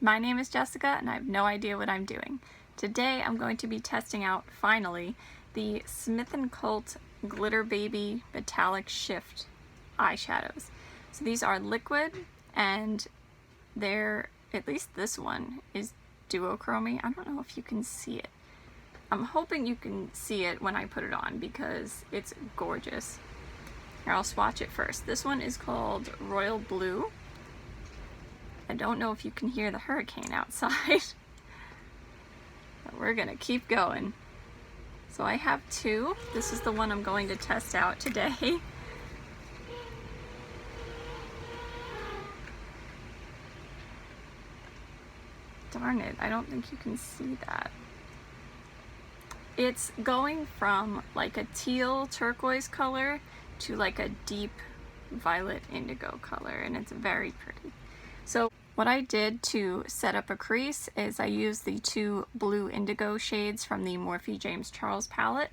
My name is Jessica and I have no idea what I'm doing. Today I'm going to be testing out, finally, the Smith & Cult Glitterbaby Metallic Shift eyeshadows. So these are liquid and they're, at least this one, is duochromy. I don't know if you can see it. I'm hoping you can see it when I put it on because it's gorgeous. Here, I'll swatch it first. This one is called Royal Blue. I don't know if you can hear the hurricane outside, but we're gonna keep going. So I have two. This is the one I'm going to test out today. Darn it, I don't think you can see that. It's going from like a teal turquoise color to like a deep violet indigo color, and it's very pretty. So what I did to set up a crease is I used the two blue indigo shades from the Morphe James Charles palette,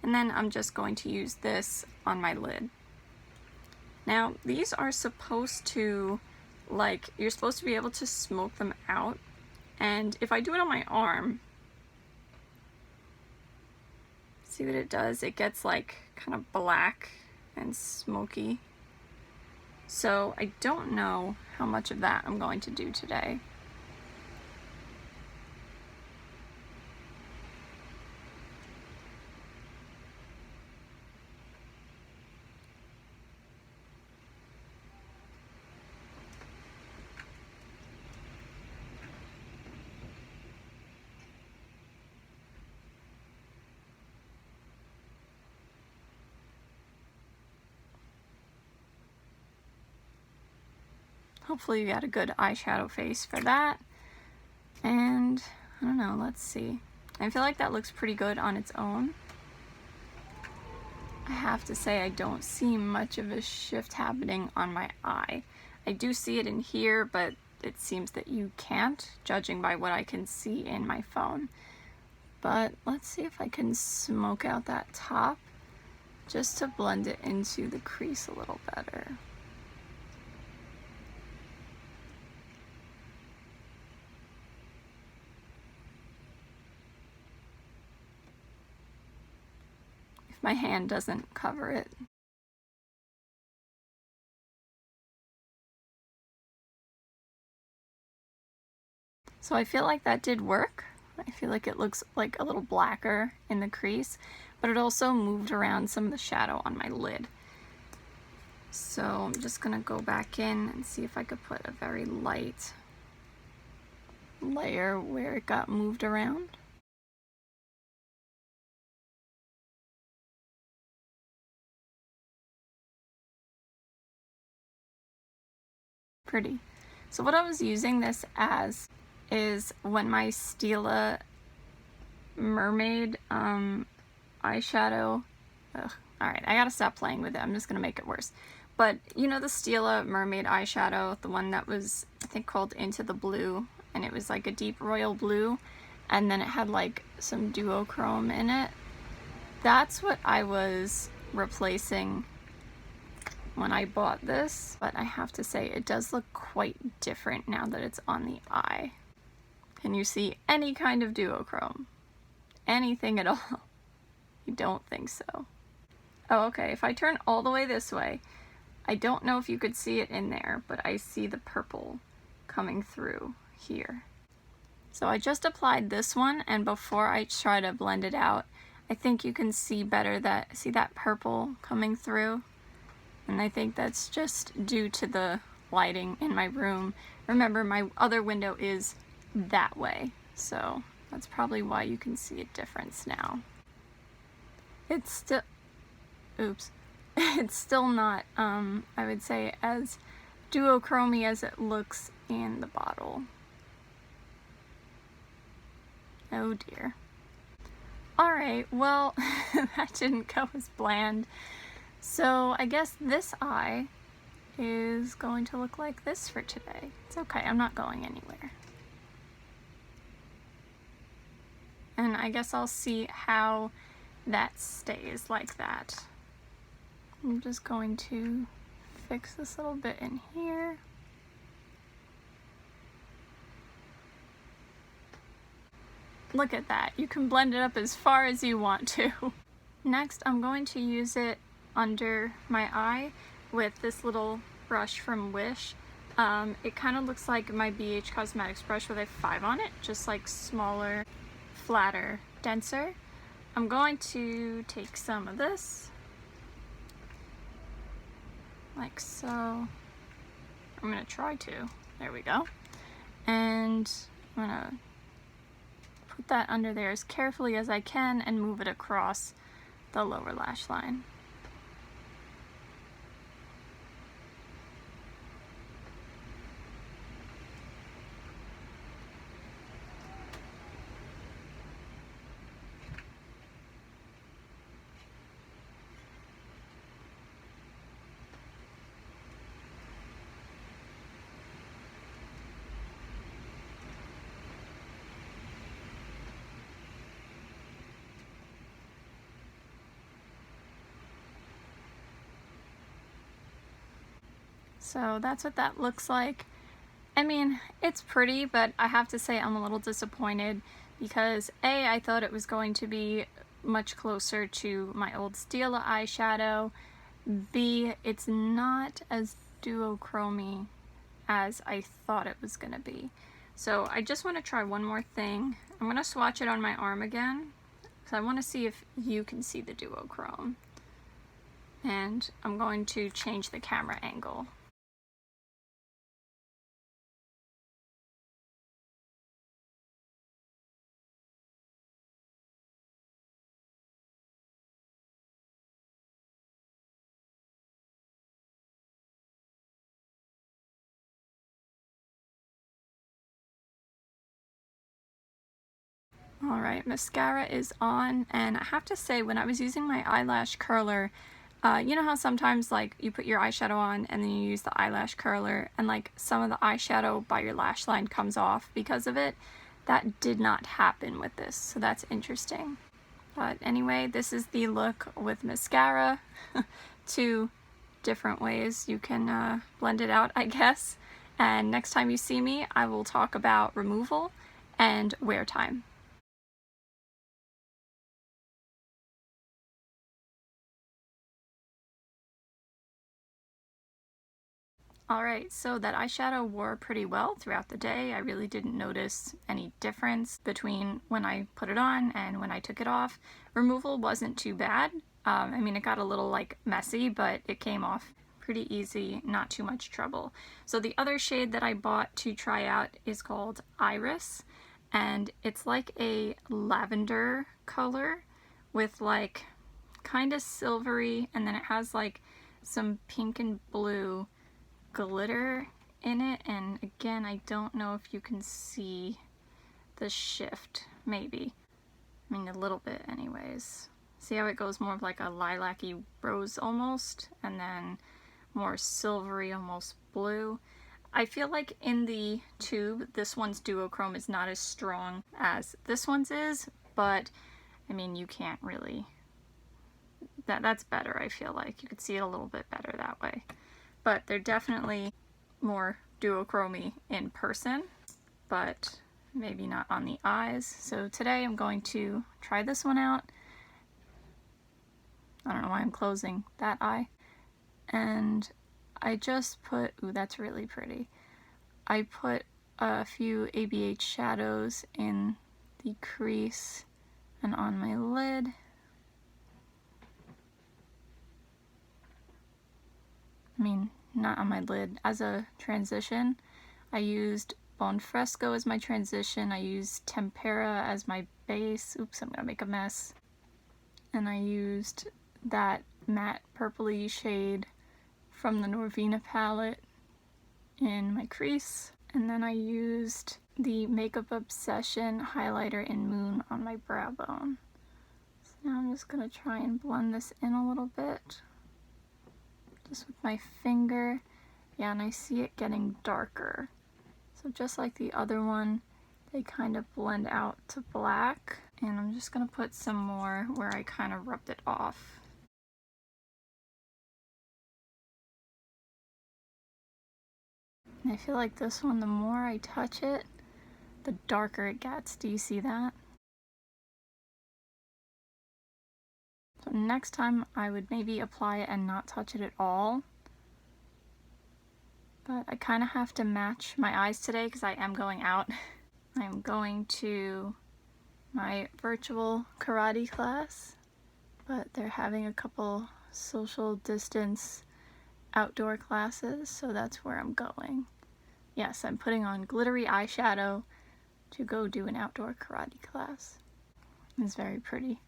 and then I'm just going to use this on my lid. Now these are supposed to, like, you're supposed to be able to smoke them out, and if I do it on my arm, see what it does? It gets like kind of black and smoky. So I don't know how much of that I'm going to do today. Hopefully you got a good eyeshadow face for that. And I don't know, let's see. I feel like that looks pretty good on its own. I have to say I don't see much of a shift happening on my eye. I do see it in here, but it seems that you can't, judging by what I can see in my phone. But let's see if I can smoke out that top just to blend it into the crease a little better. My hand doesn't cover it. So I feel like that did work. I feel like it looks like a little blacker in the crease, but it also moved around some of the shadow on my lid. So I'm just gonna go back in and see if I could put a very light layer where it got moved around. Pretty. So what I was using this as is when my Stila Mermaid eyeshadow, alright, I gotta stop playing with it, I'm just gonna make it worse. But you know the Stila Mermaid eyeshadow, the one that was, I think, called Into the Blue, and it was like a deep royal blue, and then it had like some duochrome in it? That's what I was replacing when I bought this, but I have to say it does look quite different now that it's on the eye. Can you see any kind of duochrome? Anything at all? You don't think so? Oh, okay, if I turn all the way this way, I don't know if you could see it in there, but I see the purple coming through here. So I just applied this one, and before I try to blend it out, I think you can see better that, see that purple coming through? And I think that's just due to the lighting in my room. Remember, my other window is that way, so that's probably why you can see a difference now. It's still, oops, it's still not, I would say, as duochromy as it looks in the bottle. Oh dear. Alright, well, that didn't go as planned. So I guess this eye is going to look like this for today. It's okay, I'm not going anywhere. And I guess I'll see how that stays like that. I'm just going to fix this little bit in here. Look at that. You can blend it up as far as you want to. Next, I'm going to use it under my eye with this little brush from Wish. It kind of looks like my BH Cosmetics brush with a 5 on it, just like smaller, flatter, denser. I'm going to take some of this, like so. I'm gonna try to. There we go. And I'm gonna put that under there as carefully as I can and move it across the lower lash line. So that's what that looks like. I mean, it's pretty, but I have to say I'm a little disappointed because A, I thought it was going to be much closer to my old Stila eyeshadow. B, it's not as duochrome-y as I thought it was gonna be. So I just want to try one more thing. I'm gonna swatch it on my arm again because I want to see if you can see the duochrome. And I'm going to change the camera angle. Alright, mascara is on, and I have to say, when I was using my eyelash curler, you know how sometimes like you put your eyeshadow on and then you use the eyelash curler and like some of the eyeshadow by your lash line comes off because of it? That did not happen with this, so that's interesting. But anyway, this is the look with mascara. 2 different ways you can blend it out, I guess. And next time you see me, I will talk about removal and wear time. Alright, so that eyeshadow wore pretty well throughout the day. I really didn't notice any difference between when I put it on and when I took it off. Removal wasn't too bad. I mean, it got a little like messy, but it came off pretty easy, not too much trouble. So the other shade that I bought to try out is called Iris, and it's like a lavender color with like kind of silvery, and then it has like some pink and blue glitter in it, and again, I don't know if you can see the shift, maybe. I mean, a little bit anyways. See how it goes more of like a lilac-y rose almost, and then more silvery, almost blue. I feel like in the tube, this one's duochrome is not as strong as this one's is, but I mean, you can't really, that's better, I feel like. You could see it a little bit better that way. But they're definitely more duochrome-y in person, but maybe not on the eyes. So today I'm going to try this one out. I don't know why I'm closing that eye. And I just put, ooh, that's really pretty. I put a few ABH shadows in the crease and on my lid. I mean, not on my lid. As a transition, I used Bone Fresco as my transition. I used Tempera as my base. Oops, I'm gonna make a mess. And I used that matte purpley shade from the Norvina palette in my crease. And then I used the Makeup Obsession highlighter in Moon on my brow bone. So now I'm just gonna try and blend this in a little bit. Just with my finger. Yeah, and I see it getting darker. So just like the other one, they kind of blend out to black. And I'm just gonna put some more where I kind of rubbed it off. And I feel like this one, the more I touch it, the darker it gets. Do you see that? So next time I would maybe apply it and not touch it at all. But I kind of have to match my eyes today because I am going out. I'm going to my virtual karate class, but they're having a couple social distance outdoor classes, so that's where I'm going. Yes, I'm putting on glittery eyeshadow to go do an outdoor karate class. It's very pretty.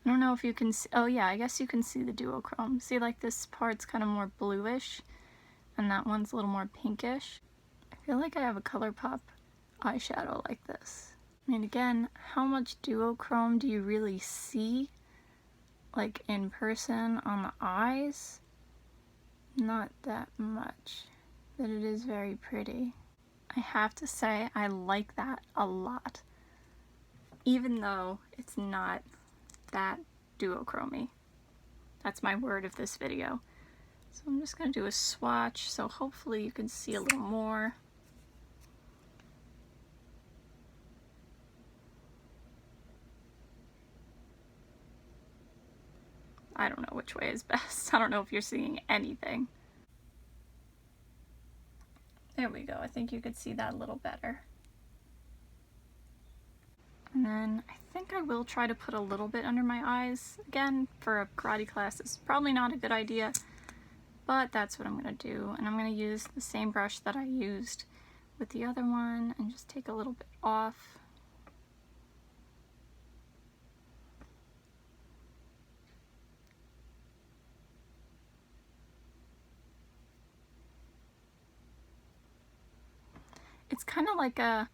I don't know if you can see, oh yeah, I guess you can see the duochrome. See, like this part's kind of more bluish and that one's a little more pinkish. I feel like I have a ColourPop eyeshadow like this. I mean, again, how much duochrome do you really see, like in person on the eyes? Not that much, but it is very pretty. I have to say I like that a lot, even though it's not that duochromy. That's my word of this video. So I'm just going to do a swatch, so hopefully you can see a little more. I don't know which way is best. I don't know if you're seeing anything. There we go. I think you could see that a little better. And then I think I will try to put a little bit under my eyes. Again, for a karate class, it's probably not a good idea, but that's what I'm going to do. And I'm going to use the same brush that I used with the other one and just take a little bit off. It's kind of like a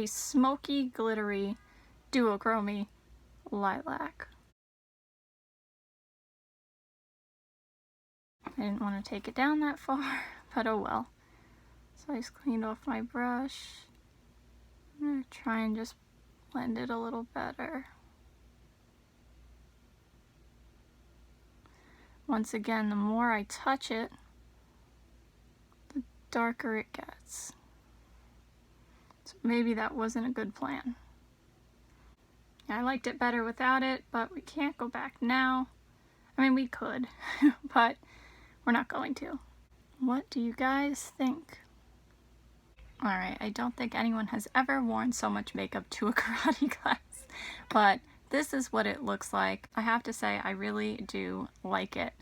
smoky, glittery, duochromy lilac. I didn't want to take it down that far, but oh well. So I just cleaned off my brush. I'm going to try and just blend it a little better. Once again, the more I touch it, the darker it gets. So maybe that wasn't a good plan. I liked it better without it, but we can't go back now. I mean, we could, but we're not going to. What do you guys think? Alright, I don't think anyone has ever worn so much makeup to a karate class, but this is what it looks like. I have to say, I really do like it.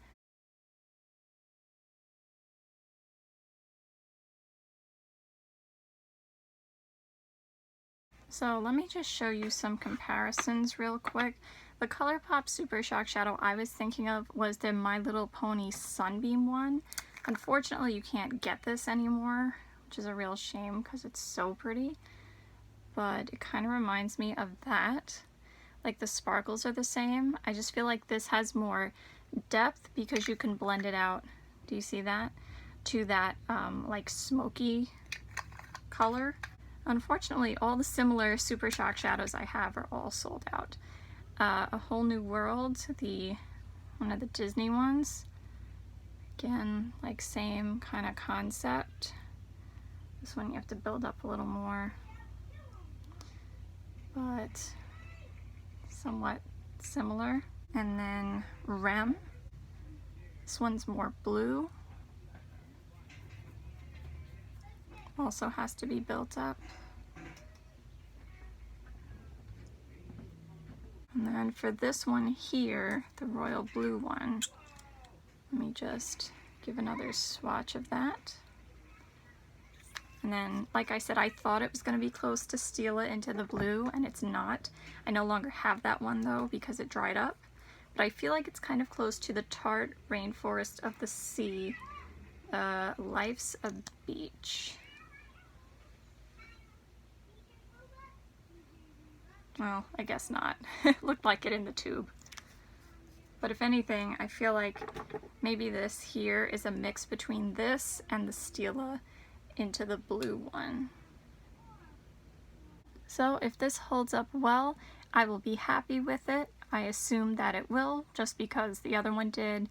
So let me just show you some comparisons real quick. The ColourPop Super Shock Shadow I was thinking of was the My Little Pony Sunbeam one. Unfortunately, you can't get this anymore, which is a real shame because it's so pretty. But it kind of reminds me of that. Like the sparkles are the same. I just feel like this has more depth because you can blend it out. Do you see that? To that like smoky color. Unfortunately, all the similar Super Shock shadows I have are all sold out. A Whole New World, one of the Disney ones. Again, like same kind of concept. This one you have to build up a little more, but somewhat similar. And then Rem. This one's more blue. Also has to be built up. And then for this one here, the royal blue one, let me just give another swatch of that. And then, like I said, I thought it was going to be close to Stila into the blue, and it's not. I no longer have that one though because it dried up. But I feel like it's kind of close to the Tarte Rainforest of the Sea, Life's a Beach. Well, I guess not. It looked like it in the tube. But if anything, I feel like maybe this here is a mix between this and the Stila into the blue one. So if this holds up well, I will be happy with it. I assume that it will, just because the other one did.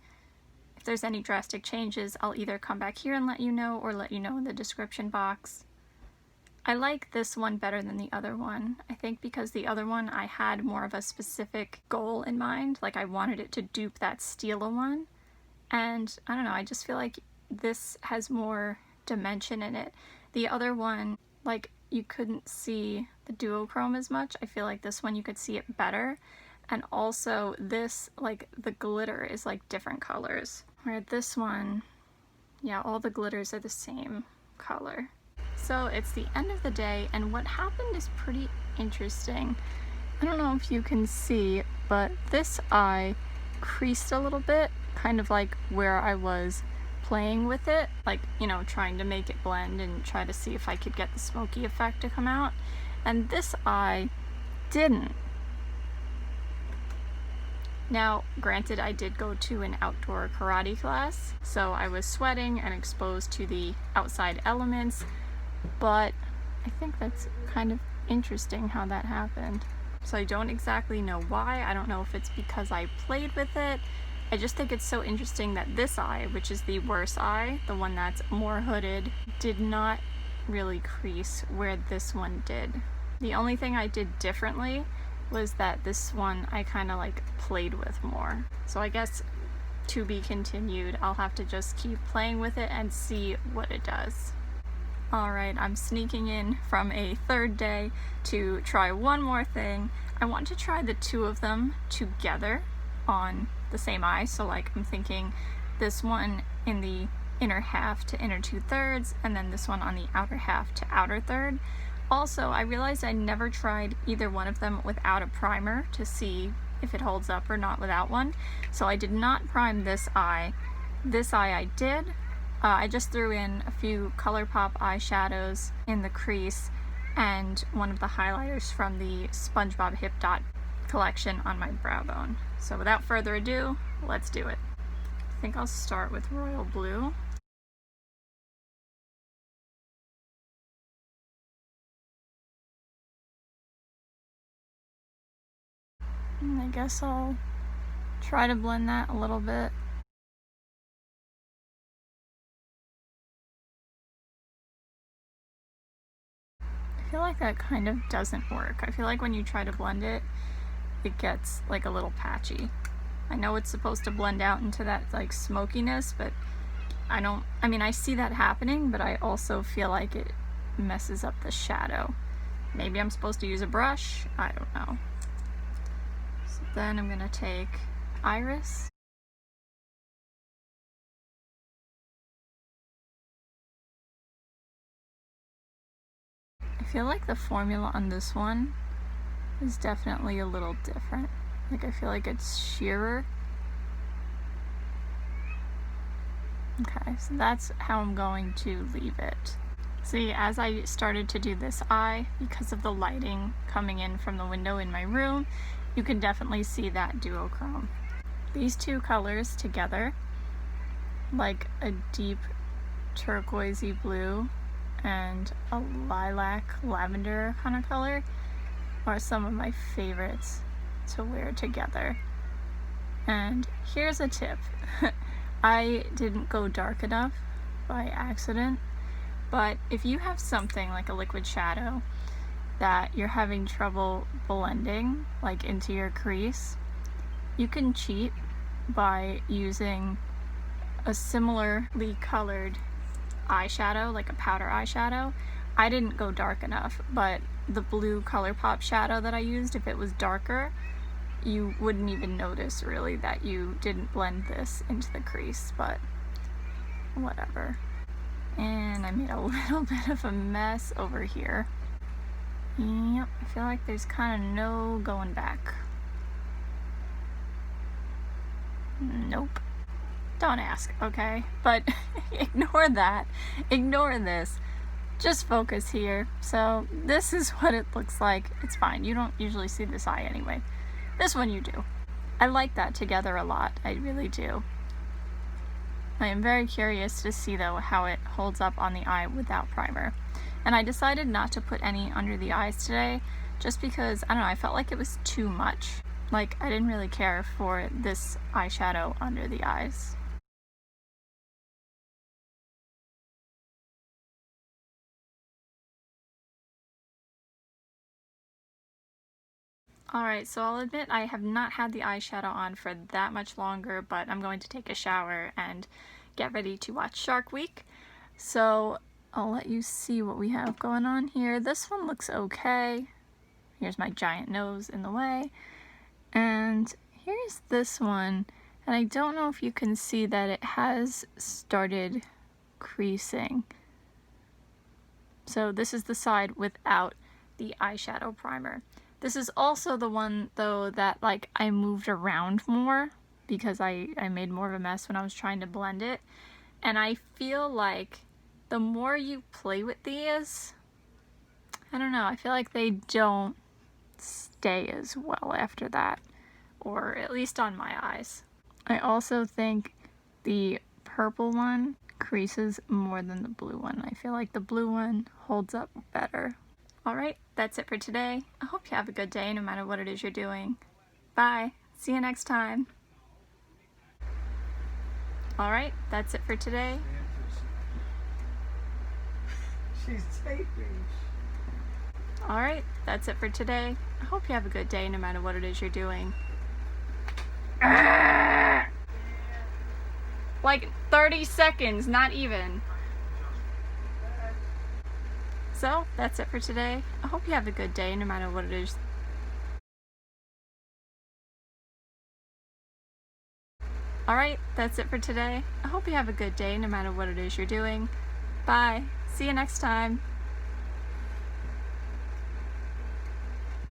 If there's any drastic changes, I'll either come back here and let you know, or let you know in the description box. I like this one better than the other one. I think because the other one I had more of a specific goal in mind, like I wanted it to dupe that Stila one. And I don't know, I just feel like this has more dimension in it. The other one, like, you couldn't see the duochrome as much. I feel like this one you could see it better. And also this, like, the glitter is like different colors. Where this one, yeah, all the glitters are the same color. So it's the end of the day, and what happened is pretty interesting. I don't know if you can see, but this eye creased a little bit, kind of like where I was playing with it, like, you know, trying to make it blend and try to see if I could get the smoky effect to come out. And this eye didn't. Now, granted, I did go to an outdoor karate class, so I was sweating and exposed to the outside elements, but I think that's kind of interesting how that happened. So I don't exactly know why. I don't know if it's because I played with it. I just think it's so interesting that this eye, which is the worst eye, the one that's more hooded, did not really crease where this one did. The only thing I did differently was that this one I kind of like played with more. So I guess to be continued. I'll have to just keep playing with it and see what it does. Alright, I'm sneaking in from a third day to try one more thing. I want to try the two of them together on the same eye. So like I'm thinking this one in the inner half to inner 2/3, and then this one on the outer half to outer third. Also, I realized I never tried either one of them without a primer to see if it holds up or not without one. So I did not prime this eye. This eye I did. I just threw in a few ColourPop eyeshadows in the crease and one of the highlighters from the SpongeBob HipDot collection on my brow bone. So without further ado, let's do it. I think I'll start with Royal Blue. And I guess I'll try to blend that a little bit. I feel like that kind of doesn't work. I feel like when you try to blend it, it gets like a little patchy. I know it's supposed to blend out into that like smokiness, but I mean, I see that happening, but I also feel like it messes up the shadow. Maybe I'm supposed to use a brush, I don't know. So then I'm gonna take Iris. I feel like the formula on this one is definitely a little different. Like I feel like it's sheerer. Okay, so that's how I'm going to leave it. See, as I started to do this eye, because of the lighting coming in from the window in my room, you can definitely see that duochrome. These two colors together, like a deep turquoisey blue and a lilac lavender kind of color, are some of my favorites to wear together. And here's a tip. I didn't go dark enough by accident, but if you have something like a liquid shadow that you're having trouble blending like into your crease, you can cheat by using a similarly colored eyeshadow, like a powder eyeshadow. I didn't go dark enough, but the blue ColourPop shadow that I used, if it was darker, you wouldn't even notice really that you didn't blend this into the crease, but whatever. And I made a little bit of a mess over here. Yep, I feel like there's kind of no going back. Nope. Don't ask, okay? But ignore that. Ignore this. Just focus here. So this is what it looks like. It's fine. You don't usually see this eye anyway. This one you do. I like that together a lot. I really do. I am very curious to see though how it holds up on the eye without primer. And I decided not to put any under the eyes today just because, I don't know, I felt like it was too much. Like I didn't really care for this eyeshadow under the eyes. Alright, so I'll admit I have not had the eyeshadow on for that much longer, but I'm going to take a shower and get ready to watch Shark Week. So I'll let you see what we have going on here. This one looks okay. Here's my giant nose in the way. And here's this one. And I don't know if you can see that it has started creasing. So this is the side without the eyeshadow primer. This is also the one, though, that like I moved around more because I made more of a mess when I was trying to blend it. And I feel like the more you play with these, I don't know, I feel like they don't stay as well after that, or at least on my eyes. I also think the purple one creases more than the blue one. I feel like the blue one holds up better. Alright, that's it for today. I hope you have a good day no matter what it is you're doing. Bye. See you next time. Alright, that's it for today. She's taping. Alright, that's it for today. I hope you have a good day no matter what it is you're doing. Like 30 seconds, not even. So, that's it for today. I hope you have a good day no matter what it is. Alright, that's it for today. I hope you have a good day no matter what it is you're doing. Bye. See you next time.